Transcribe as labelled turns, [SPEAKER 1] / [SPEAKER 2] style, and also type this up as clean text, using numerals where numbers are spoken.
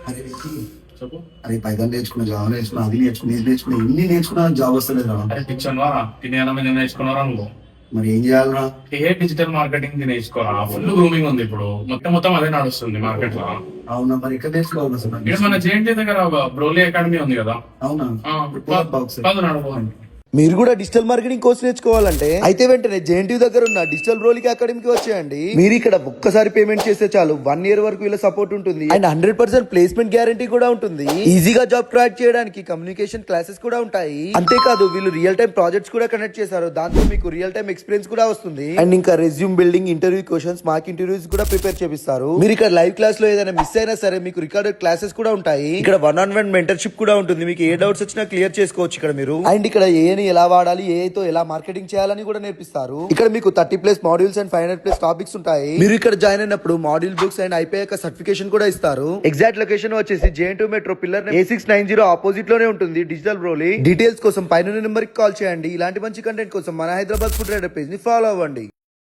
[SPEAKER 1] అరే వ్యక్తి,
[SPEAKER 2] చెప్పు.
[SPEAKER 1] అరే పైథాన్ నేర్చుకున్నా, జావా నేర్చుకున్నా, అది నేర్చుకున్నా, ఇది నేర్చుకున్నా, ఇన్ని నేర్చుకున్నా జాబ్ వస్తలేదు రా.
[SPEAKER 2] అరే పిచ్చన్ వారా, తినేయాల మీద నేర్చుకున్నారా నువ్వు?
[SPEAKER 1] మరి ఏం చేయాలరా?
[SPEAKER 2] ఏ డిజిటల్ మార్కెటింగ్ నేర్చుకోరా, ఫుల్ గ్రూమింగ్ ఉంది ఇప్పుడు, మొత్తం అదే నడుస్తుంది మార్కెట్ లో.
[SPEAKER 1] అవునా, మరి ఎక్కడ నేర్చుకోవాలి అసలు?
[SPEAKER 2] ఇక్కడ మన జేఎన్టీ దగ్గర ఒక బ్రోలీ అకాడమీ ఉంది కదా.
[SPEAKER 1] అవునా,
[SPEAKER 2] కాదు నడవండి.
[SPEAKER 3] మీరు కూడా డిజిటల్ మార్కెటింగ్ కోర్స్ నేర్చుకోవాలంటే అయితే వెంటనే జేఎన్టీ దగ్గర ఉన్న డిజిటల్ రోలిక్ అకాడమీకి వచ్చేయండి. మీరు ఇక్కడ ఒక్కసారి పేమెంట్ చేస్తే చాలు 1 year వరకు ఇలా సపోర్ట్ ఉంటుంది అండ్ 100% ప్లేస్మెంట్ గ్యారంటీ కూడా ఉంటుంది. ఈజీగా జాబ్ క్రాక్ చేయడానికి కమ్యూనికేషన్ క్లాసెస్ కూడా ఉంటాయి. అంతేకాదు వీళ్ళు రియల్ టైం ప్రాజెక్ట్స్ కూడా కనెక్ట్ చేశారు. దాంతో మీకు రియల్ టైం ఎక్స్పీరియన్స్ కూడా వస్తుంది. అండ్ ఇంకా resume building, interview questions, mock interviews కూడా ప్రిపేర్ చేపిస్తారు. మీరు ఇక్కడ లైవ్ క్లాస్ లో ఏదైనా మిస్ అయినా సరే మీకు రికార్డెడ్ క్లాసెస్ కూడా ఉంటాయి. ఇక్కడ 1-on-1 మెంటర్షిప్ కూడా ఉంటుంది. మీకు ఏ డౌట్స్ వచ్చినా క్లియర్ చేసుకోవచ్చు ఇక్కడ మీరు. అండ్ ఇక్కడ ఎలా వాడాలి, ఏఐతో ఎలా మార్కెటింగ్ చేయాలని కూడా నేర్పిస్తారు. ఇక్కడ మీకు 30+ మాడ్యూల్స్ అండ్ 500+ టాపిక్స్ ఉంటాయి. మీరు ఇక్కడ జాయిన్ అయినప్పుడు మాడ్యూల్ బుక్స్ అండ్ అయిపోయాక సర్టిఫికేషన్ కూడా ఇస్తారు. ఎగ్జాక్ట్ లొకేషన్ వచ్చేసి JN2 metro pillar A690 opposite లోనే ఉంటుంది డిజిటల్ బ్రోలీ. డీటెయిల్స్ కోసం పైన నెంబర్ కి కాల్ చేయండి. ఇలాంటి మంచి కంటెంట్ కోసం మన హైదరాబాద్ ఫుడ్ రైడర్ పేజ్ ని ఫాలో అవ్వండి.